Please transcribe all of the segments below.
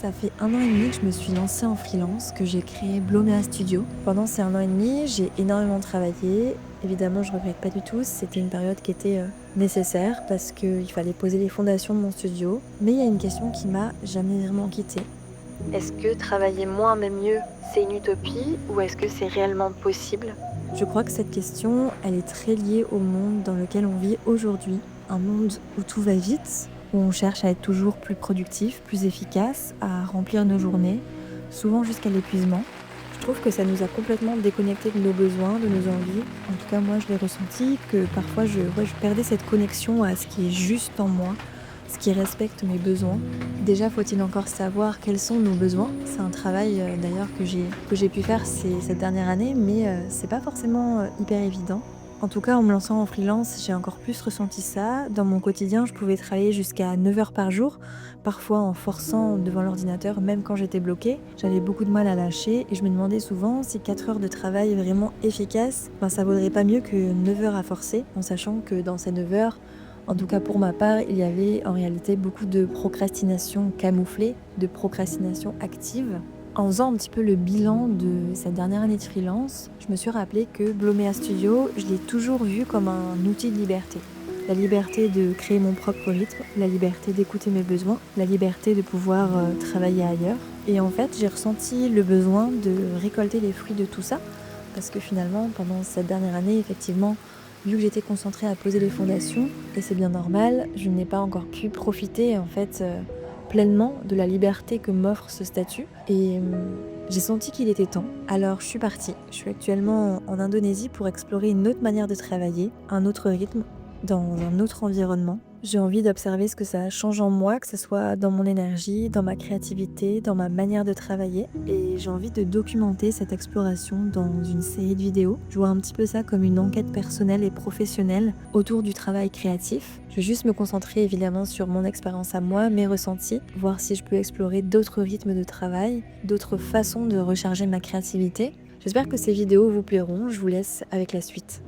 Ça fait 1 an et demi que je me suis lancée en freelance, que j'ai créé Blomea Studio. Pendant ces 1 an et demi, j'ai énormément travaillé. Évidemment, je regrette pas du tout. C'était une période qui était nécessaire parce qu'il fallait poser les fondations de mon studio. Mais il y a une question qui m'a jamais vraiment quittée. Est-ce que travailler moins mais mieux, c'est une utopie ou est-ce que c'est réellement possible? Je crois que cette question, elle est très liée au monde dans lequel on vit aujourd'hui. Un monde où tout va vite, où on cherche à être toujours plus productif, plus efficace, à remplir nos journées, souvent jusqu'à l'épuisement. Je trouve que ça nous a complètement déconnectés de nos besoins, de nos envies. En tout cas, moi, je l'ai ressenti que parfois, je perdais cette connexion à ce qui est juste en moi, ce qui respecte mes besoins. Déjà, faut-il encore savoir quels sont nos besoins. C'est un travail d'ailleurs que j'ai pu faire cette dernière année, mais c'est pas forcément hyper évident. En tout cas, en me lançant en freelance, j'ai encore plus ressenti ça. Dans mon quotidien, je pouvais travailler jusqu'à 9 heures par jour, parfois en forçant devant l'ordinateur, même quand j'étais bloquée. J'avais beaucoup de mal à lâcher et je me demandais souvent si 4 heures de travail vraiment efficace, ça vaudrait pas mieux que 9 heures à forcer, en sachant que dans ces 9 heures, en tout cas pour ma part, il y avait en réalité beaucoup de procrastination camouflée, de procrastination active. En faisant un petit peu le bilan de cette dernière année de freelance, je me suis rappelé que Blomea Studio, je l'ai toujours vu comme un outil de liberté. La liberté de créer mon propre rythme, la liberté d'écouter mes besoins, la liberté de pouvoir travailler ailleurs. Et en fait, j'ai ressenti le besoin de récolter les fruits de tout ça, parce que finalement, pendant cette dernière année, effectivement, vu que j'étais concentrée à poser les fondations, et c'est bien normal, je n'ai pas encore pu profiter en fait pleinement de la liberté que m'offre ce statut. Et j'ai senti qu'il était temps. Alors je suis partie. Je suis actuellement en Indonésie pour explorer une autre manière de travailler, un autre rythme, dans un autre environnement. J'ai envie d'observer ce que ça change en moi, que ce soit dans mon énergie, dans ma créativité, dans ma manière de travailler. Et j'ai envie de documenter cette exploration dans une série de vidéos. Je vois un petit peu ça comme une enquête personnelle et professionnelle autour du travail créatif. Je vais juste me concentrer évidemment sur mon expérience à moi, mes ressentis, voir si je peux explorer d'autres rythmes de travail, d'autres façons de recharger ma créativité. J'espère que ces vidéos vous plairont. Je vous laisse avec la suite.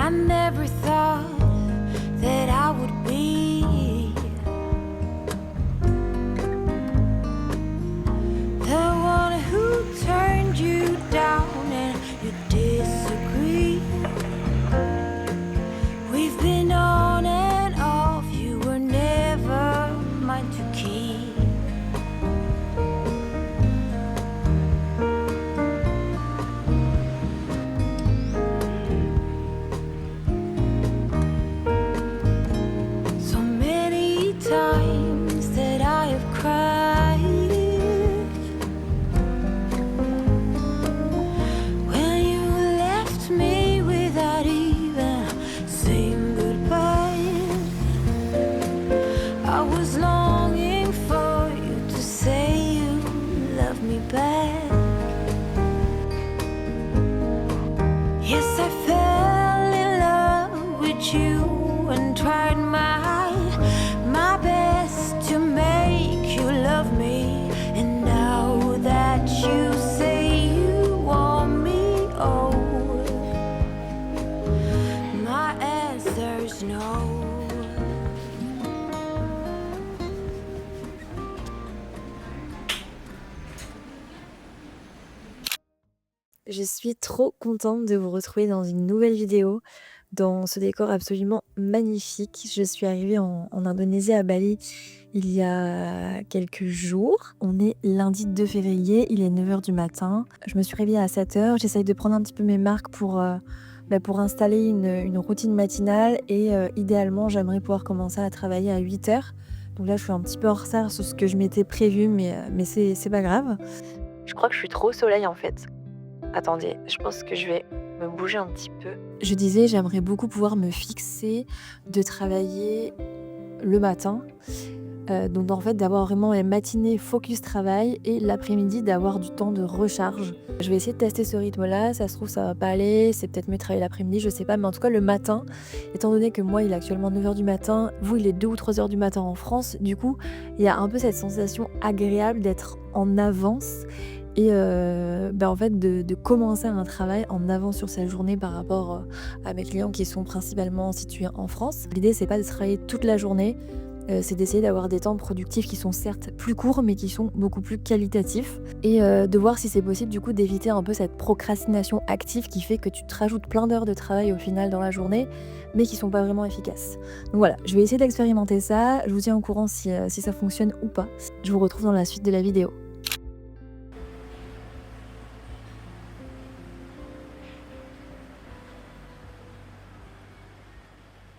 I never thought that I would be the one who turned you down and you disagree. We've been on and off, you were never mine to keep. So many times that I have cried when you left me without even saying goodbye. I was longing for you to say you love me back. Yes, I fell in love with you and tried my best to make you love me. And now that you say you want me, oh, my answer's no. Je suis trop contente de vous retrouver dans une nouvelle vidéo, dans ce décor absolument magnifique. Je suis arrivée en Indonésie, à Bali, il y a quelques jours. On est lundi 2 février, il est 9 heures du matin. Je me suis réveillée à 7 heures. J'essaye de prendre un petit peu mes marques pour installer une routine matinale et idéalement, j'aimerais pouvoir commencer à travailler à 8 heures. Donc là, je suis un petit peu en retard sur ce que je m'étais prévu, mais c'est pas grave. Je crois que je suis trop au soleil en fait. Attendez, je pense que je vais me bouger un petit peu. Je disais, j'aimerais beaucoup pouvoir me fixer de travailler le matin. Donc en fait, d'avoir vraiment les matinées focus travail et l'après-midi d'avoir du temps de recharge. Je vais essayer de tester ce rythme-là, ça se trouve ça va pas aller, c'est peut-être mieux de travailler l'après-midi, je sais pas, mais en tout cas le matin, étant donné que moi il est actuellement 9h du matin, vous il est 2 ou 3h du matin en France, du coup il y a un peu cette sensation agréable d'être en avance et en fait de commencer un travail en avance sur sa journée par rapport à mes clients qui sont principalement situés en France. L'idée c'est pas de travailler toute la journée, c'est d'essayer d'avoir des temps productifs qui sont certes plus courts mais qui sont beaucoup plus qualitatifs et de voir si c'est possible du coup d'éviter un peu cette procrastination active qui fait que tu te rajoutes plein d'heures de travail au final dans la journée mais qui sont pas vraiment efficaces. Donc voilà, je vais essayer d'expérimenter ça, je vous tiens au courant si ça fonctionne ou pas. Je vous retrouve dans la suite de la vidéo.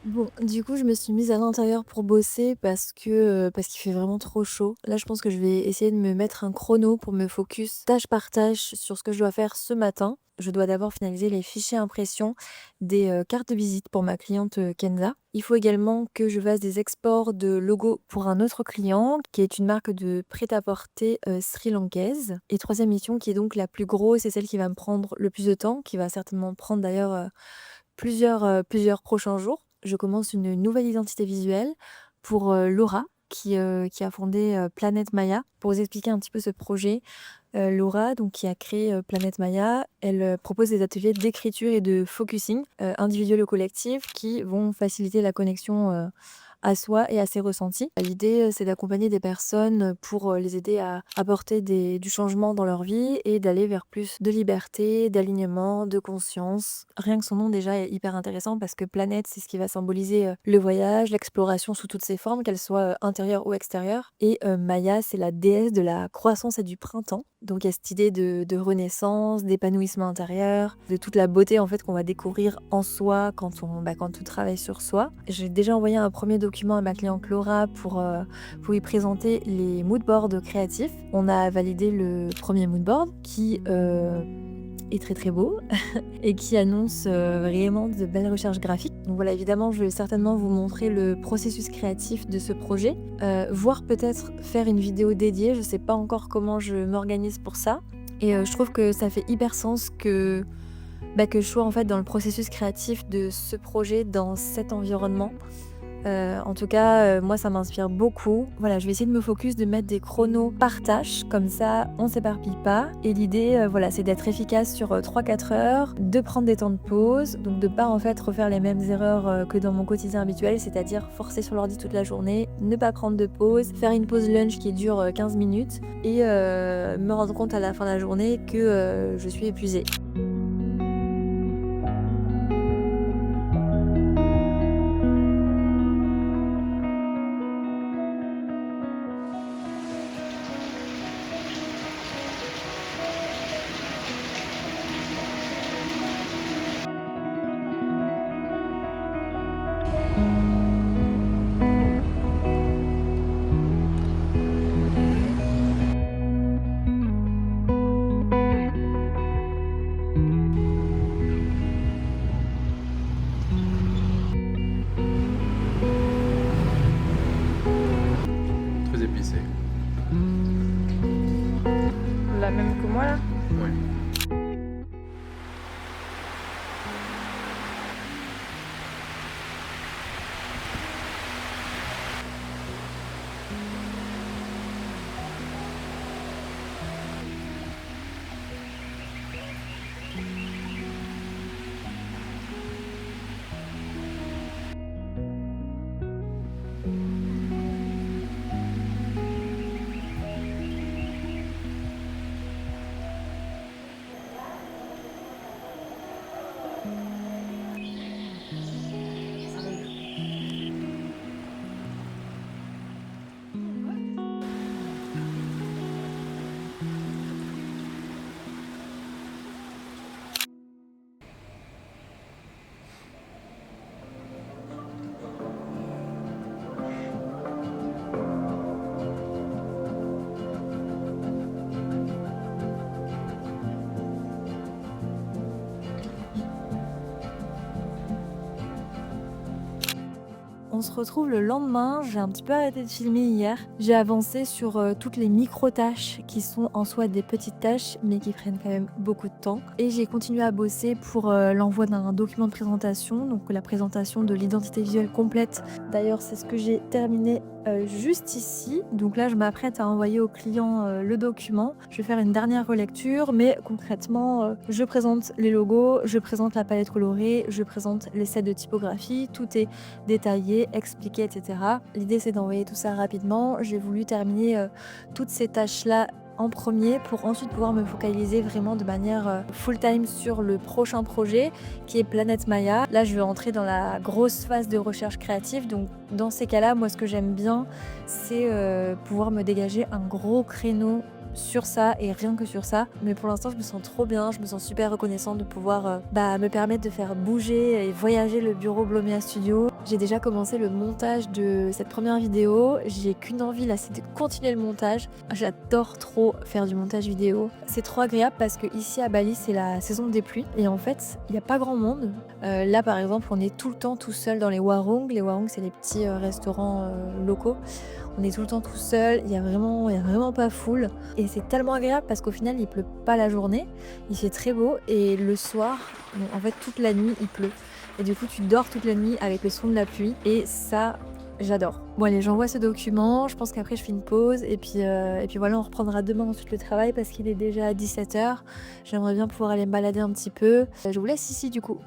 Bon, du coup, je me suis mise à l'intérieur pour bosser parce qu'il fait vraiment trop chaud. Là, je pense que je vais essayer de me mettre un chrono pour me focus tâche par tâche sur ce que je dois faire ce matin. Je dois d'abord finaliser les fichiers impression des cartes de visite pour ma cliente Kenza. Il faut également que je fasse des exports de logos pour un autre client qui est une marque de prêt-à-porter sri-lankaise. Et troisième mission qui est donc la plus grosse et celle qui va me prendre le plus de temps, qui va certainement prendre d'ailleurs plusieurs prochains jours. Je commence une nouvelle identité visuelle pour Laura qui a fondé Planète Maya. Pour vous expliquer un petit peu ce projet, Laura, donc, qui a créé Planète Maya, elle propose des ateliers d'écriture et de focusing individuels ou collectifs qui vont faciliter la connexion à soi et à ses ressentis. L'idée, c'est d'accompagner des personnes pour les aider à apporter du changement dans leur vie et d'aller vers plus de liberté, d'alignement, de conscience. Rien que son nom déjà est hyper intéressant parce que planète, c'est ce qui va symboliser le voyage, l'exploration sous toutes ses formes, qu'elles soient intérieures ou extérieures. Et Maya, c'est la déesse de la croissance et du printemps. Donc il y a cette idée de renaissance, d'épanouissement intérieur, de toute la beauté en fait qu'on va découvrir en soi quand on travaille sur soi. J'ai déjà envoyé un premier document à ma cliente Laura pour lui présenter les moodboards créatifs. On a validé le premier moodboard qui est très très beau et qui annonce vraiment de belles recherches graphiques. Donc voilà, évidemment, je vais certainement vous montrer le processus créatif de ce projet, voire peut-être faire une vidéo dédiée. Je sais pas encore comment je m'organise pour ça. Et je trouve que ça fait hyper sens que je sois en fait dans le processus créatif de ce projet, dans cet environnement. En tout cas, moi ça m'inspire beaucoup. Voilà, je vais essayer de me focus, de mettre des chronos par tâche, comme ça on s'éparpille pas. Et l'idée, c'est d'être efficace sur 3-4 heures, de prendre des temps de pause, donc de pas en fait refaire les mêmes erreurs que dans mon quotidien habituel, c'est-à-dire forcer sur l'ordi toute la journée, ne pas prendre de pause, faire une pause lunch qui dure 15 minutes et me rendre compte à la fin de la journée que je suis épuisée. On se retrouve le lendemain, j'ai un petit peu arrêté de filmer hier. J'ai avancé sur toutes les micro-tâches qui sont en soi des petites tâches mais qui prennent quand même beaucoup de temps. Et j'ai continué à bosser pour l'envoi d'un document de présentation, donc la présentation de l'identité visuelle complète. D'ailleurs c'est ce que j'ai terminé juste ici. Donc là je m'apprête à envoyer au client le document. Je vais faire une dernière relecture mais concrètement je présente les logos, je présente la palette colorée, je présente les sets de typographie, tout est détaillé, expliqué, etc. L'idée c'est d'envoyer tout ça rapidement. J'ai voulu terminer toutes ces tâches-là en premier pour ensuite pouvoir me focaliser vraiment de manière full-time sur le prochain projet qui est Planète Maya. Là je vais entrer dans la grosse phase de recherche créative, donc dans ces cas-là, moi ce que j'aime bien c'est pouvoir me dégager un gros créneau sur ça et rien que sur ça, mais pour l'instant je me sens trop bien, je me sens super reconnaissante de pouvoir me permettre de faire bouger et voyager le bureau Blomea Studio. J'ai déjà commencé le montage de cette première vidéo, j'ai qu'une envie là, c'est de continuer le montage. J'adore trop faire du montage vidéo, c'est trop agréable parce que ici à Bali c'est la saison des pluies et en fait il n'y a pas grand monde. Là par exemple on est tout le temps tout seul dans les warung. Les warung c'est les petits restaurants locaux. On est tout le temps tout seul, il y a vraiment pas foule. Et c'est tellement agréable parce qu'au final, il pleut pas la journée, il fait très beau et le soir, en fait, toute la nuit, il pleut. Et du coup, tu dors toute la nuit avec le son de la pluie et ça, j'adore. Bon allez, j'envoie ce document, je pense qu'après je fais une pause et puis voilà, on reprendra demain ensuite le travail parce qu'il est déjà 17h. J'aimerais bien pouvoir aller me balader un petit peu. Je vous laisse ici du coup.